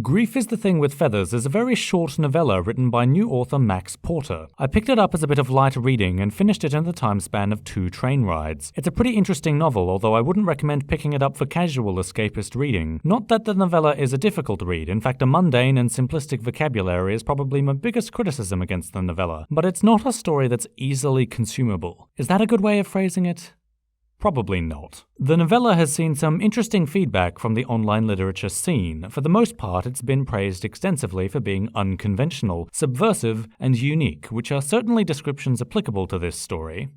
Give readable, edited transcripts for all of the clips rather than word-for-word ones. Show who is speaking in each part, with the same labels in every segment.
Speaker 1: Grief is the Thing with Feathers is a very short novella written by new author Max Porter. I picked it up as a bit of light reading and finished it in the time span of 2 train rides. It's a pretty interesting novel, although I wouldn't recommend picking it up for casual escapist reading. Not that the novella is a difficult read, in fact a mundane and simplistic vocabulary is probably my biggest criticism against the novella, but it's not a story that's easily consumable. Is that a good way of phrasing it? Probably not. The novella has seen some interesting feedback from the online literature scene. For the most part, it's been praised extensively for being unconventional, subversive, and unique, which are certainly descriptions applicable to this story.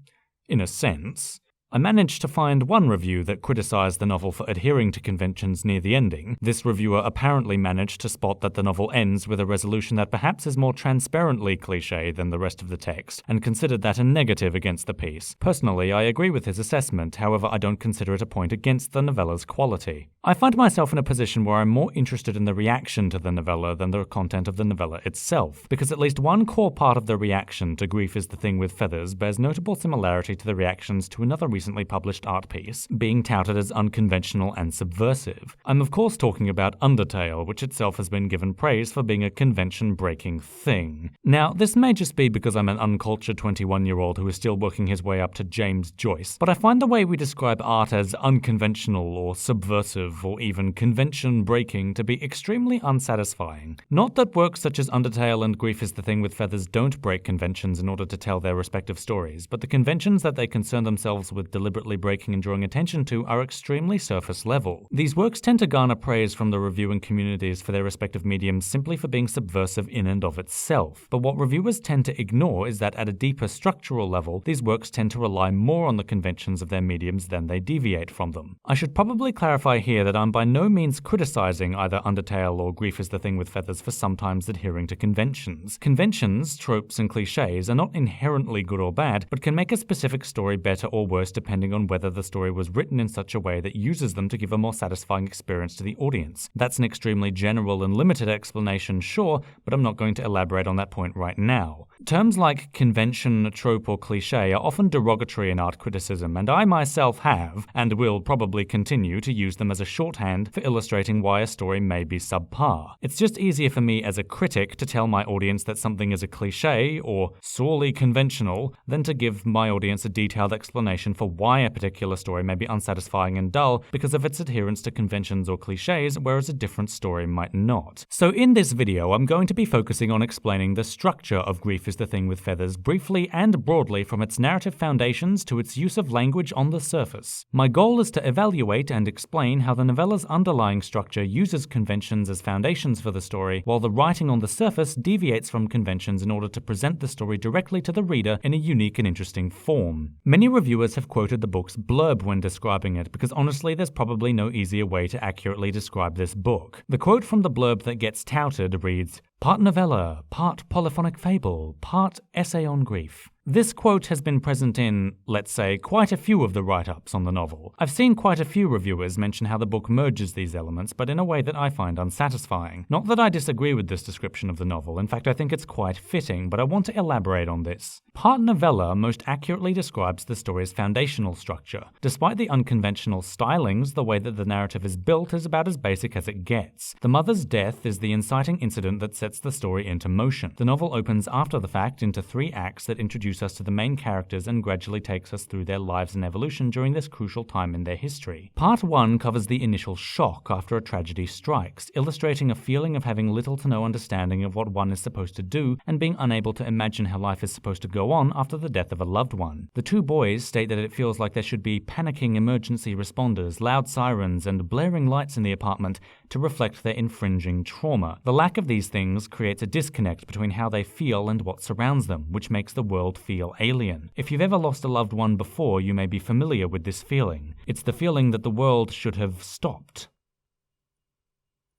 Speaker 1: In a sense. I managed to find one review that criticized the novel for adhering to conventions near the ending. This reviewer apparently managed to spot that the novel ends with a resolution that perhaps is more transparently cliché than the rest of the text, and considered that a negative against the piece. Personally, I agree with his assessment, however I don't consider it a point against the novella's quality. I find myself in a position where I'm more interested in the reaction to the novella than the content of the novella itself, because at least one core part of the reaction to Grief is the Thing with Feathers bears notable similarity to the reactions to another recently published art piece, being touted as unconventional and subversive. I'm of course talking about Undertale, which itself has been given praise for being a convention-breaking thing. Now, this may just be because I'm an uncultured 21-year-old who is still working his way up to James Joyce, but I find the way we describe art as unconventional or subversive or even convention-breaking to be extremely unsatisfying. Not that works such as Undertale and Grief is the Thing with Feathers don't break conventions in order to tell their respective stories, but the conventions that they concern themselves with deliberately breaking and drawing attention to are extremely surface level. These works tend to garner praise from the reviewing communities for their respective mediums simply for being subversive in and of itself. But what reviewers tend to ignore is that at a deeper structural level, these works tend to rely more on the conventions of their mediums than they deviate from them. I should probably clarify here that I'm by no means criticizing either Undertale or Grief is the Thing with Feathers for sometimes adhering to conventions. Conventions, tropes, and cliches are not inherently good or bad, but can make a specific story better or worse depending on whether the story was written in such a way that uses them to give a more satisfying experience to the audience. That's an extremely general and limited explanation, sure, but I'm not going to elaborate on that point right now. Terms like convention, trope, or cliché are often derogatory in art criticism, and I myself have, and will probably continue to use them as a shorthand for illustrating why a story may be subpar. It's just easier for me as a critic to tell my audience that something is a cliché or sorely conventional than to give my audience a detailed explanation for why a particular story may be unsatisfying and dull because of its adherence to conventions or cliches, whereas a different story might not. So in this video, I'm going to be focusing on explaining the structure of Grief is the Thing with Feathers briefly and broadly, from its narrative foundations to its use of language on the surface. My goal is to evaluate and explain how the novella's underlying structure uses conventions as foundations for the story, while the writing on the surface deviates from conventions in order to present the story directly to the reader in a unique and interesting form. Many reviewers have quoted the book's blurb when describing it, because honestly there's probably no easier way to accurately describe this book. The quote from the blurb that gets touted reads, "Part novella, part polyphonic fable, part essay on grief." This quote has been present in, let's say, quite a few of the write-ups on the novel. I've seen quite a few reviewers mention how the book merges these elements, but in a way that I find unsatisfying. Not that I disagree with this description of the novel, in fact I think it's quite fitting, but I want to elaborate on this. Part novella most accurately describes the story's foundational structure. Despite the unconventional stylings, the way that the narrative is built is about as basic as it gets. The mother's death is the inciting incident that sets the story into motion. The novel opens after the fact into 3 acts that introduce us to the main characters and gradually takes us through their lives and evolution during this crucial time in their history. Part 1 covers the initial shock after a tragedy strikes, illustrating a feeling of having little to no understanding of what one is supposed to do and being unable to imagine how life is supposed to go on after the death of a loved one. The 2 boys state that it feels like there should be panicking emergency responders, loud sirens, and blaring lights in the apartment to reflect their infringing trauma. The lack of these things creates a disconnect between how they feel and what surrounds them, which makes the world feel alien. If you've ever lost a loved one before, you may be familiar with this feeling. It's the feeling that the world should have stopped.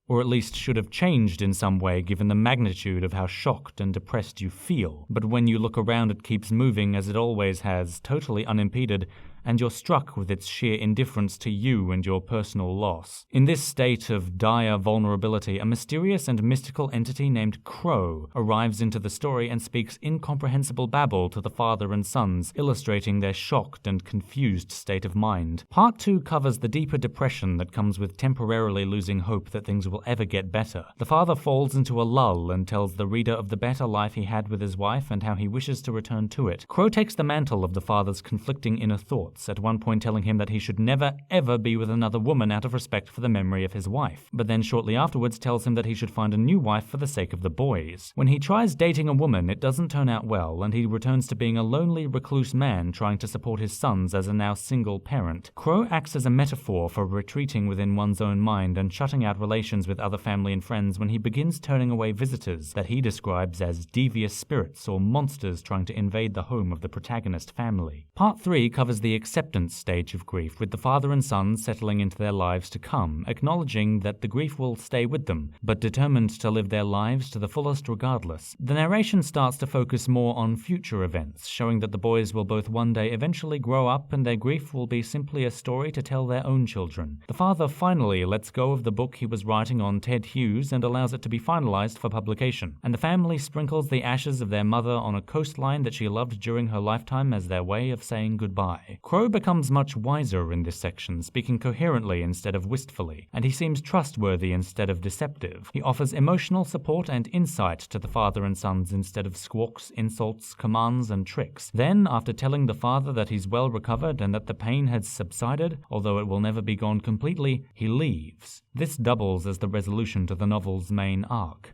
Speaker 1: Or at least should have changed in some way given the magnitude of how shocked and depressed you feel. But when you look around, it keeps moving as it always has, totally unimpeded, and you're struck with its sheer indifference to you and your personal loss. In this state of dire vulnerability, a mysterious and mystical entity named Crow arrives into the story and speaks incomprehensible babble to the father and sons, illustrating their shocked and confused state of mind. Part 2 covers the deeper depression that comes with temporarily losing hope that things will ever get better. The father falls into a lull and tells the reader of the better life he had with his wife and how he wishes to return to it. Crow takes the mantle of the father's conflicting inner thoughts, at one point telling him that he should never ever be with another woman out of respect for the memory of his wife, but then shortly afterwards tells him that he should find a new wife for the sake of the boys. When he tries dating a woman, it doesn't turn out well, and he returns to being a lonely, recluse man trying to support his sons as a now single parent. Crow acts as a metaphor for retreating within one's own mind and shutting out relations with other family and friends when he begins turning away visitors that he describes as devious spirits or monsters trying to invade the home of the protagonist family. Part 3 covers the acceptance stage of grief, with the father and son settling into their lives to come, acknowledging that the grief will stay with them, but determined to live their lives to the fullest regardless. The narration starts to focus more on future events, showing that the boys will both one day eventually grow up and their grief will be simply a story to tell their own children. The father finally lets go of the book he was writing on Ted Hughes and allows it to be finalized for publication, and the family sprinkles the ashes of their mother on a coastline that she loved during her lifetime as their way of saying goodbye. Crow becomes much wiser in this section, speaking coherently instead of wistfully, and he seems trustworthy instead of deceptive. He offers emotional support and insight to the father and sons instead of squawks, insults, commands, and tricks. Then, after telling the father that he's well recovered and that the pain has subsided, although it will never be gone completely, he leaves. This doubles as the resolution to the novel's main arc.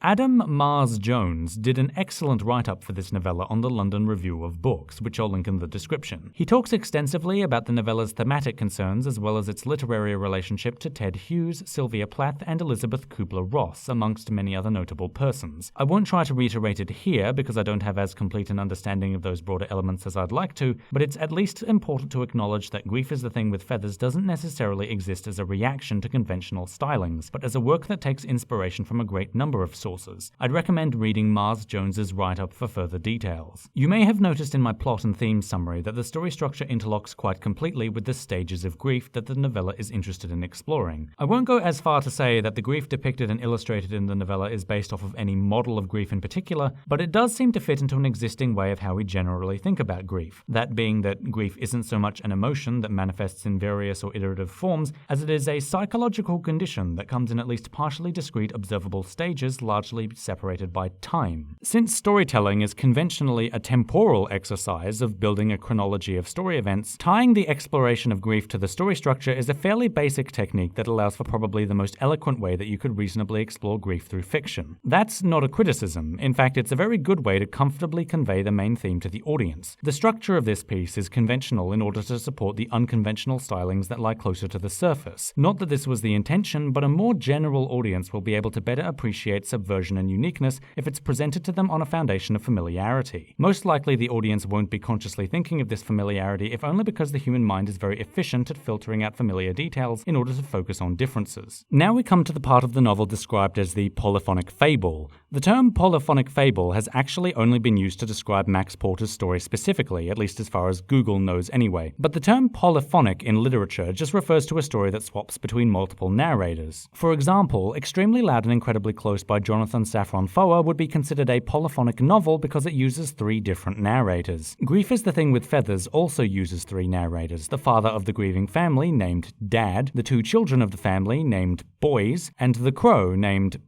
Speaker 1: Adam Mars Jones did an excellent write-up for this novella on the London Review of Books, which I'll link in the description. He talks extensively about the novella's thematic concerns as well as its literary relationship to Ted Hughes, Sylvia Plath, and Elizabeth Kubler-Ross, amongst many other notable persons. I won't try to reiterate it here because I don't have as complete an understanding of those broader elements as I'd like to, but it's at least important to acknowledge that Grief is the Thing with Feathers doesn't necessarily exist as a reaction to conventional stylings, but as a work that takes inspiration from a great number of sources. I'd recommend reading Mars Jones's write-up for further details. You may have noticed in my plot and theme summary that the story structure interlocks quite completely with the stages of grief that the novella is interested in exploring. I won't go as far to say that the grief depicted and illustrated in the novella is based off of any model of grief in particular, but it does seem to fit into an existing way of how we generally think about grief. That being that grief isn't so much an emotion that manifests in various or iterative forms, as it is a psychological condition that comes in at least partially discrete observable stages largely separated by time. Since storytelling is conventionally a temporal exercise of building a chronology of story events, tying the exploration of grief to the story structure is a fairly basic technique that allows for probably the most eloquent way that you could reasonably explore grief through fiction. That's not a criticism. In fact, it's a very good way to comfortably convey the main theme to the audience. The structure of this piece is conventional in order to support the unconventional stylings that lie closer to the surface. Not that this was the intention, but a more general audience will be able to better appreciate subversion and uniqueness if it's presented to them on a foundation of familiarity. Most likely the audience won't be consciously thinking of this familiarity, if only because the human mind is very efficient at filtering out familiar details in order to focus on differences. Now we come to the part of the novel described as the Polyphonic Fable. The term Polyphonic Fable has actually only been used to describe Max Porter's story specifically, at least as far as Google knows anyway. But the term polyphonic in literature just refers to a story that swaps between multiple narrators. For example, Extremely Loud and Incredibly Close by Jonathan Safran Foer would be considered a polyphonic novel because it uses 3 different narrators. Grief is the Thing with Feathers also uses 3 narrators: the father of the grieving family, named Dad, the 2 children of the family, named Boys, and the crow, named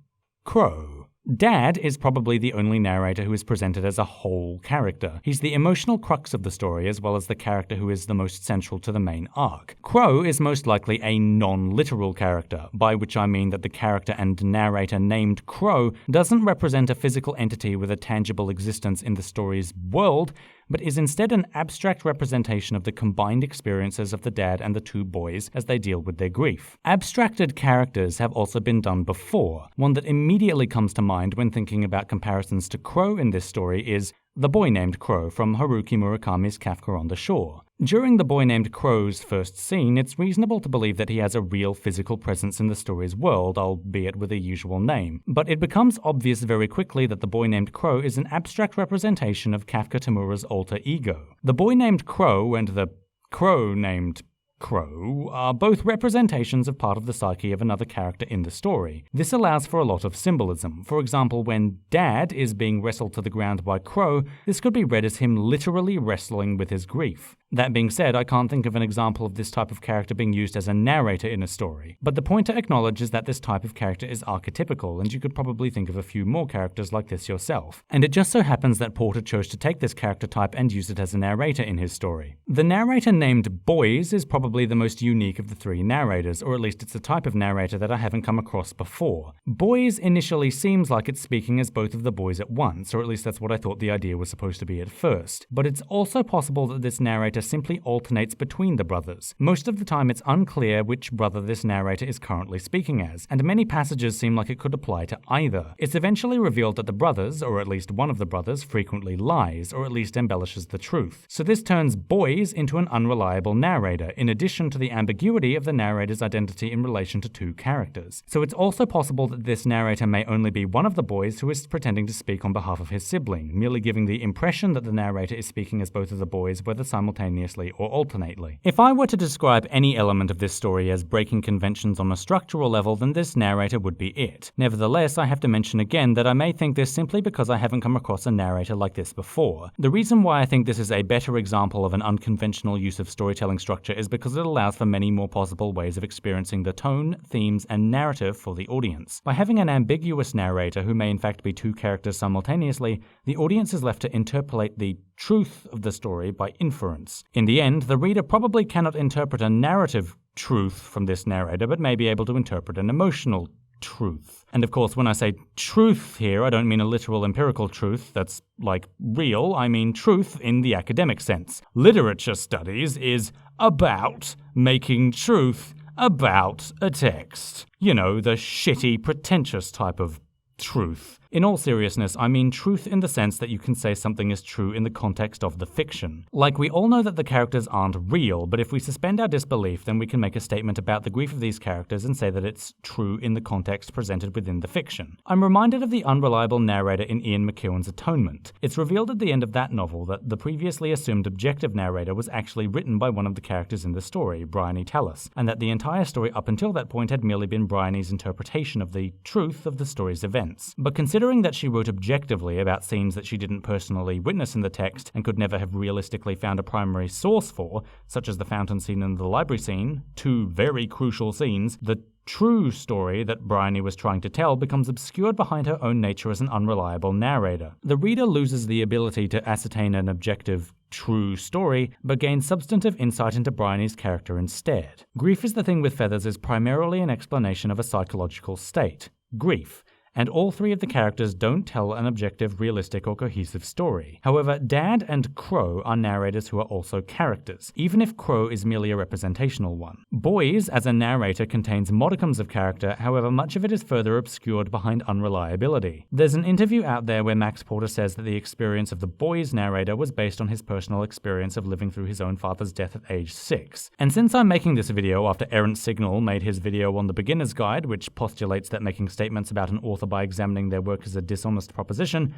Speaker 1: Crow. Dad is probably the only narrator who is presented as a whole character. He's the emotional crux of the story as well as the character who is the most central to the main arc. Crow is most likely a non-literal character, by which I mean that the character and narrator named Crow doesn't represent a physical entity with a tangible existence in the story's world, but is instead an abstract representation of the combined experiences of the dad and the 2 boys as they deal with their grief. Abstracted characters have also been done before. One that immediately comes to mind when thinking about comparisons to Crow in this story is The Boy Named Crow from Haruki Murakami's Kafka on the Shore. During The Boy Named Crow's first scene, it's reasonable to believe that he has a real physical presence in the story's world, albeit with a usual name. But it becomes obvious very quickly that The Boy Named Crow is an abstract representation of Kafka Tamura's alter ego. The Boy Named Crow and the Crow named Crow are both representations of part of the psyche of another character in the story. This allows for a lot of symbolism. For example, when Dad is being wrestled to the ground by Crow, this could be read as him literally wrestling with his grief. That being said, I can't think of an example of this type of character being used as a narrator in a story, but the point to acknowledge is that this type of character is archetypical, and you could probably think of a few more characters like this yourself. And it just so happens that Porter chose to take this character type and use it as a narrator in his story. The narrator named Boys is probably the most unique of the three narrators, or at least it's a type of narrator that I haven't come across before. Boys initially seems like it's speaking as both of the boys at once, or at least that's what I thought the idea was supposed to be at first. But it's also possible that this narrator simply alternates between the brothers. Most of the time it's unclear which brother this narrator is currently speaking as, and many passages seem like it could apply to either. It's eventually revealed that the brothers, or at least one of the brothers, frequently lies, or at least embellishes the truth. So this turns Boys into an unreliable narrator, in addition to the ambiguity of the narrator's identity in relation to two characters. So it's also possible that this narrator may only be one of the boys who is pretending to speak on behalf of his sibling, merely giving the impression that the narrator is speaking as both of the boys, whether simultaneously or alternately. If I were to describe any element of this story as breaking conventions on a structural level, then this narrator would be it. Nevertheless, I have to mention again that I may think this simply because I haven't come across a narrator like this before. The reason why I think this is a better example of an unconventional use of storytelling structure is because it allows for many more possible ways of experiencing the tone, themes, and narrative for the audience. By having an ambiguous narrator who may in fact be two characters simultaneously, the audience is left to interpolate the truth of the story by inference. In the end, the reader probably cannot interpret a narrative truth from this narrator, but may be able to interpret an emotional truth. And of course, when I say truth here, I don't mean a literal empirical truth that's like real, I mean truth in the academic sense. Literature studies is about making truth about a text. You know, the shitty, pretentious type of truth. In all seriousness, I mean truth in the sense that you can say something is true in the context of the fiction. Like, we all know that the characters aren't real, but if we suspend our disbelief, then we can make a statement about the grief of these characters and say that it's true in the context presented within the fiction. I'm reminded of the unreliable narrator in Ian McEwan's Atonement. It's revealed at the end of that novel that the previously assumed objective narrator was actually written by one of the characters in the story, Bryony Tallis, and that the entire story up until that point had merely been Bryony's interpretation of the truth of the story's events. But considering that she wrote objectively about scenes that she didn't personally witness in the text and could never have realistically found a primary source for, such as the fountain scene and the library scene, two very crucial scenes, the true story that Bryony was trying to tell becomes obscured behind her own nature as an unreliable narrator. The reader loses the ability to ascertain an objective, true story, but gains substantive insight into Bryony's character instead. Grief is the Thing with Feathers is primarily an explanation of a psychological state, grief, and all three of the characters don't tell an objective, realistic, or cohesive story. However, Dad and Crow are narrators who are also characters, even if Crow is merely a representational one. Boys, as a narrator, contains modicums of character, however much of it is further obscured behind unreliability. There's an interview out there where Max Porter says that the experience of the Boys narrator was based on his personal experience of living through his own father's death at age 6. And since I'm making this video after Errant Signal made his video on the Beginner's Guide, which postulates that making statements about an author by examining their work as a dishonest proposition,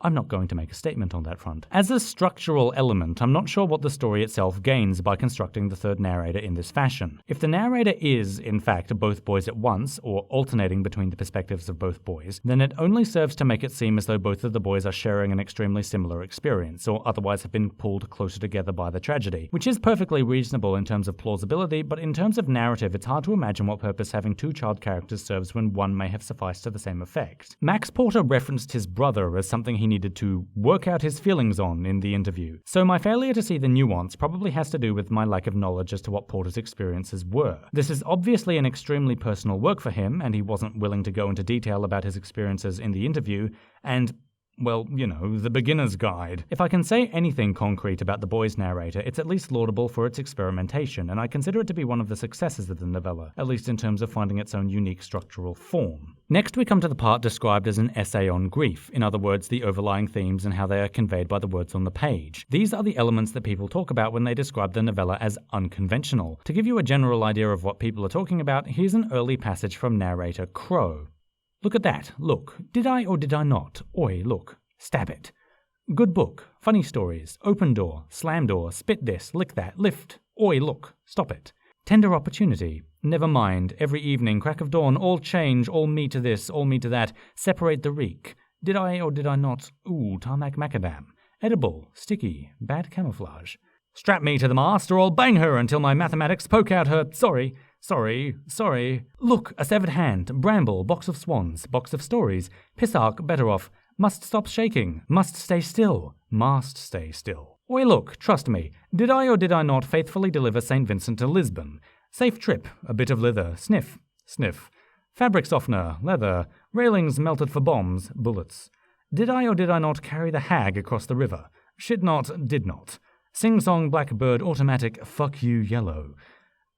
Speaker 1: I'm not going to make a statement on that front. As a structural element, I'm not sure what the story itself gains by constructing the third narrator in this fashion. If the narrator is, in fact, both boys at once, or alternating between the perspectives of both boys, then it only serves to make it seem as though both of the boys are sharing an extremely similar experience, or otherwise have been pulled closer together by the tragedy, which is perfectly reasonable in terms of plausibility, but in terms of narrative, it's hard to imagine what purpose having two child characters serves when one may have sufficed to the same effect. Max Porter referenced his brother as something he needed to work out his feelings on in the interview, so my failure to see the nuance probably has to do with my lack of knowledge as to what Porter's experiences were. This is obviously an extremely personal work for him, and he wasn't willing to go into detail about his experiences in the interview, and well, you know, the beginner's guide. If I can say anything concrete about the Boys narrator, it's at least laudable for its experimentation, and I consider it to be one of the successes of the novella, at least in terms of finding its own unique structural form. Next we come to the part described as an essay on grief, in other words, the overlying themes and how they are conveyed by the words on the page. These are the elements that people talk about when they describe the novella as unconventional. To give you a general idea of what people are talking about, here's an early passage from narrator Crow. Look at that, look. Did I or did I not? Oi, look. Stab it. Good book. Funny stories. Open door. Slam door. Spit this. Lick that. Lift. Oi, look, stop it. Tender opportunity. Never mind. Every evening, crack of dawn, all change, all me to this, all me to that. Separate the reek. Did I or did I not? Ooh, tarmac macadam. Edible, sticky, bad camouflage. Strap me to the mast or I'll bang her until my mathematics poke out her... Sorry. Look, a severed hand, bramble, box of swans, box of stories, pissark, better off, must stop shaking, must stay still, mast stay still. Oi, look, trust me, did I or did I not faithfully deliver St. Vincent to Lisbon? Safe trip, a bit of lither, sniff, sniff. Fabric softener, leather, railings melted for bombs, bullets. Did I or did I not carry the hag across the river? Shit not, did not. Sing-song blackbird automatic, fuck you yellow.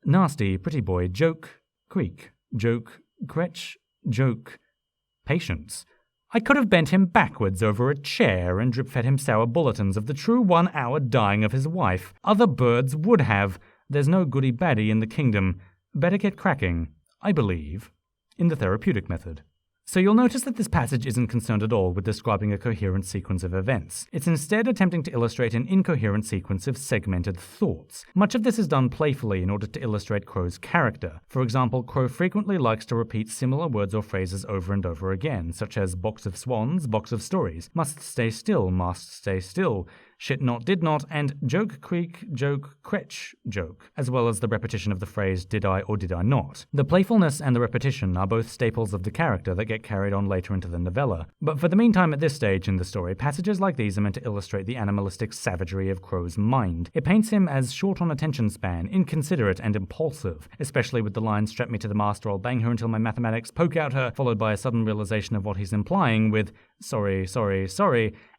Speaker 1: Nasty, pretty boy, joke, creak, joke, cretch, joke, patience. I could have bent him backwards over a chair and drip-fed him sour bulletins of the true 1 hour dying of his wife. Other birds would have. There's no goody-baddie in the kingdom. Better get cracking, I believe, in the therapeutic method. So you'll notice that this passage isn't concerned at all with describing a coherent sequence of events. It's instead attempting to illustrate an incoherent sequence of segmented thoughts. Much of this is done playfully in order to illustrate Crow's character. For example, Crow frequently likes to repeat similar words or phrases over and over again, such as box of swans, box of stories, must stay still, shit not, did not, and joke, creak, joke, cretch, joke, as well as the repetition of the phrase did I or did I not. The playfulness and the repetition are both staples of the character that get carried on later into the novella. But for the meantime, at this stage in the story, passages like these are meant to illustrate the animalistic savagery of Crow's mind. It paints him as short on attention span, inconsiderate and impulsive, especially with the line strap me to the mast or I'll bang her until my mathematics poke out her, followed by a sudden realization of what he's implying with sorry,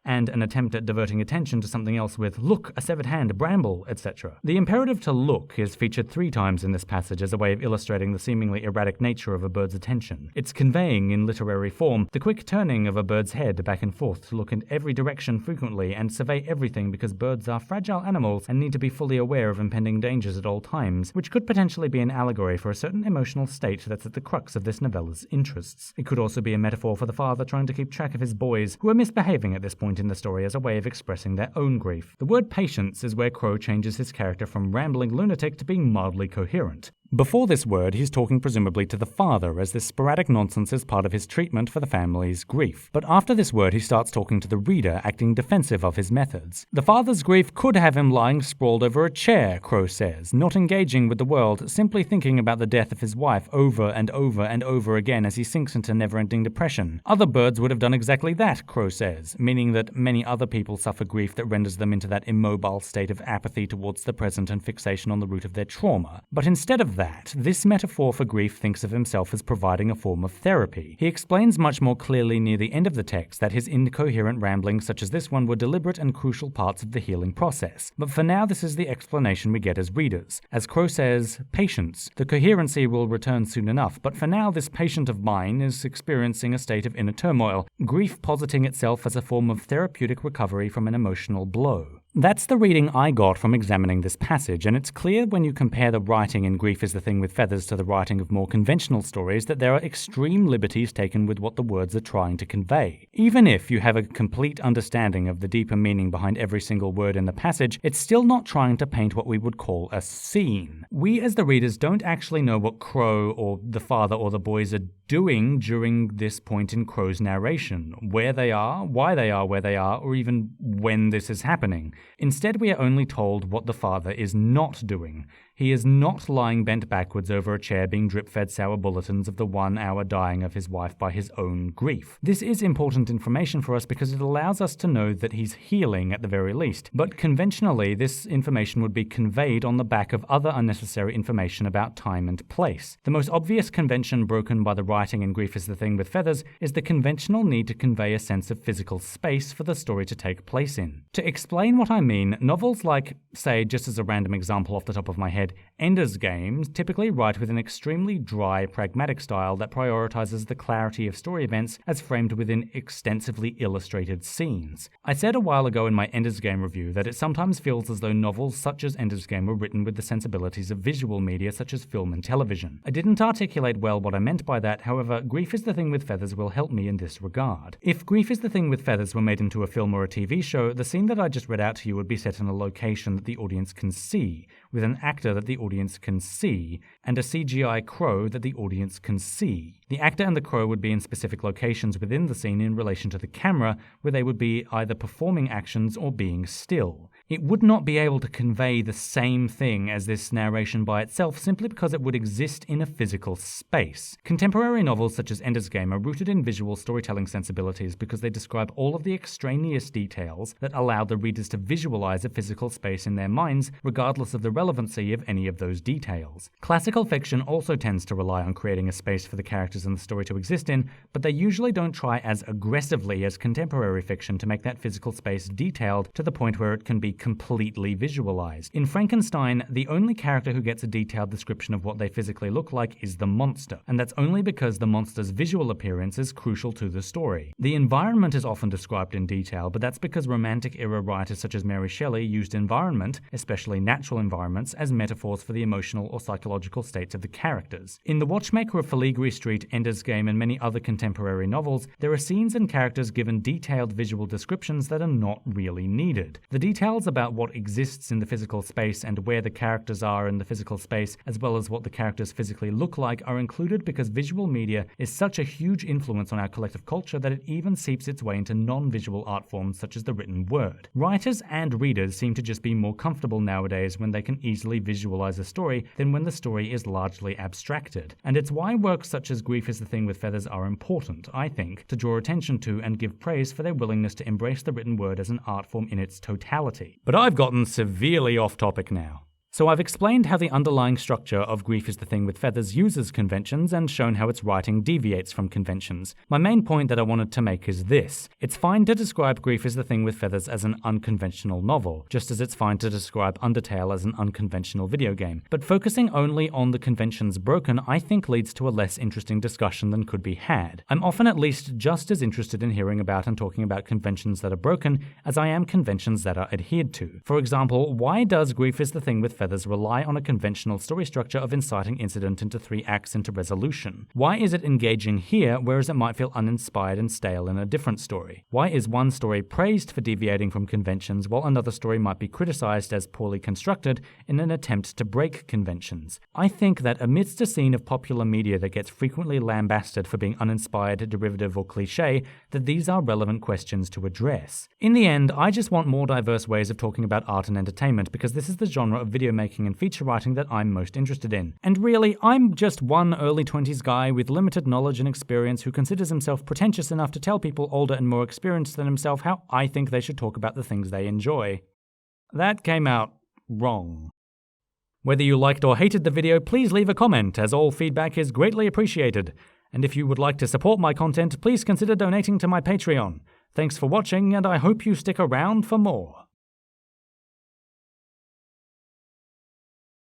Speaker 1: and an attempt at diverting attention to something else with look, a severed hand, bramble, etc. The imperative to look is featured 3 times in this passage as a way of illustrating the seemingly erratic nature of a bird's attention. It's conveying, in literary form, the quick turning of a bird's head back and forth to look in every direction frequently and survey everything because birds are fragile animals and need to be fully aware of impending dangers at all times, which could potentially be an allegory for a certain emotional state that's at the crux of this novella's interests. It could also be a metaphor for the father trying to keep track of his boys, who are misbehaving at this point in the story as a way of expressing their own grief. The word patience is where Crow changes his character from rambling lunatic to being mildly coherent. Before this word, he's talking presumably to the father, as this sporadic nonsense is part of his treatment for the family's grief. But after this word, he starts talking to the reader, acting defensive of his methods. The father's grief could have him lying sprawled over a chair, Crow says, not engaging with the world, simply thinking about the death of his wife over and over and over again as he sinks into never-ending depression. Other birds would have done exactly that, Crow says, meaning that many other people suffer grief that renders them into that immobile state of apathy towards the present and fixation on the root of their trauma. But instead of that, this metaphor for grief thinks of himself as providing a form of therapy. He explains much more clearly near the end of the text that his incoherent ramblings such as this one were deliberate and crucial parts of the healing process. But for now, this is the explanation we get as readers. As Crow says, patience. The coherency will return soon enough, but for now this patient of mine is experiencing a state of inner turmoil, grief positing itself as a form of therapeutic recovery from an emotional blow. That's the reading I got from examining this passage, and it's clear when you compare the writing in Grief is the Thing with Feathers to the writing of more conventional stories that there are extreme liberties taken with what the words are trying to convey. Even if you have a complete understanding of the deeper meaning behind every single word in the passage, it's still not trying to paint what we would call a scene. We as the readers don't actually know what Crow or the father or the boys are doing during this point in Crow's narration, where they are, why they are where they are, or even when this is happening. Instead, we are only told what the father is not doing. He is not lying bent backwards over a chair being drip-fed sour bulletins of the 1 hour dying of his wife by his own grief. This is important information for us because it allows us to know that he's healing at the very least, but conventionally this information would be conveyed on the back of other unnecessary information about time and place. The most obvious convention broken by the writing in Grief is the Thing with Feathers is the conventional need to convey a sense of physical space for the story to take place in. To explain what I mean, novels like, say, just as a random example off the top of my head, Ender's Game typically write with an extremely dry, pragmatic style that prioritizes the clarity of story events as framed within extensively illustrated scenes. I said a while ago in my Ender's Game review that it sometimes feels as though novels such as Ender's Game were written with the sensibilities of visual media such as film and television. I didn't articulate well what I meant by that, however, Grief is the Thing with Feathers will help me in this regard. If Grief is the Thing with Feathers were made into a film or a TV show, the scene that I just read out to you would be set in a location that the audience can see, with an actor that the audience can see, and a CGI crow that the audience can see. The actor and the crow would be in specific locations within the scene in relation to the camera, where they would be either performing actions or being still. It would not be able to convey the same thing as this narration by itself simply because it would exist in a physical space. Contemporary novels such as Ender's Game are rooted in visual storytelling sensibilities because they describe all of the extraneous details that allow the readers to visualize a physical space in their minds, regardless of the relevancy of any of those details. Classical fiction also tends to rely on creating a space for the characters in the story to exist in, but they usually don't try as aggressively as contemporary fiction to make that physical space detailed to the point where it can be completely visualized. In Frankenstein, the only character who gets a detailed description of what they physically look like is the monster, and that's only because the monster's visual appearance is crucial to the story. The environment is often described in detail, but that's because Romantic-era writers such as Mary Shelley used environment, especially natural environments, as metaphors for the emotional or psychological states of the characters. In The Watchmaker of Filigree Street, Ender's Game, and many other contemporary novels, there are scenes and characters given detailed visual descriptions that are not really needed. The details about what exists in the physical space and where the characters are in the physical space, as well as what the characters physically look like, are included because visual media is such a huge influence on our collective culture that it even seeps its way into non-visual art forms such as the written word. Writers and readers seem to just be more comfortable nowadays when they can easily visualize a story than when the story is largely abstracted. And it's why works such as Grief is the Thing with Feathers are important, I think, to draw attention to and give praise for their willingness to embrace the written word as an art form in its totality. But I've gotten severely off topic now. So I've explained how the underlying structure of Grief is the Thing with Feathers uses conventions and shown how its writing deviates from conventions. My main point that I wanted to make is this. It's fine to describe Grief is the Thing with Feathers as an unconventional novel, just as it's fine to describe Undertale as an unconventional video game. But focusing only on the conventions broken, I think leads to a less interesting discussion than could be had. I'm often at least just as interested in hearing about and talking about conventions that are broken as I am conventions that are adhered to. For example, why does Grief is the Thing with Feathers rely on a conventional story structure of inciting incident into 3 acts into resolution? Why is it engaging here, whereas it might feel uninspired and stale in a different story? Why is one story praised for deviating from conventions, while another story might be criticized as poorly constructed in an attempt to break conventions? I think that amidst a scene of popular media that gets frequently lambasted for being uninspired, derivative, or cliche, that these are relevant questions to address. In the end, I just want more diverse ways of talking about art and entertainment, because this is the genre of video making and feature writing that I'm most interested in. And really, I'm just one early 20s guy with limited knowledge and experience who considers himself pretentious enough to tell people older and more experienced than himself how I think they should talk about the things they enjoy. That came out wrong. Whether you liked or hated the video, please leave a comment, as all feedback is greatly appreciated. And if you would like to support my content, please consider donating to my Patreon. Thanks for watching, and I hope you stick around for more.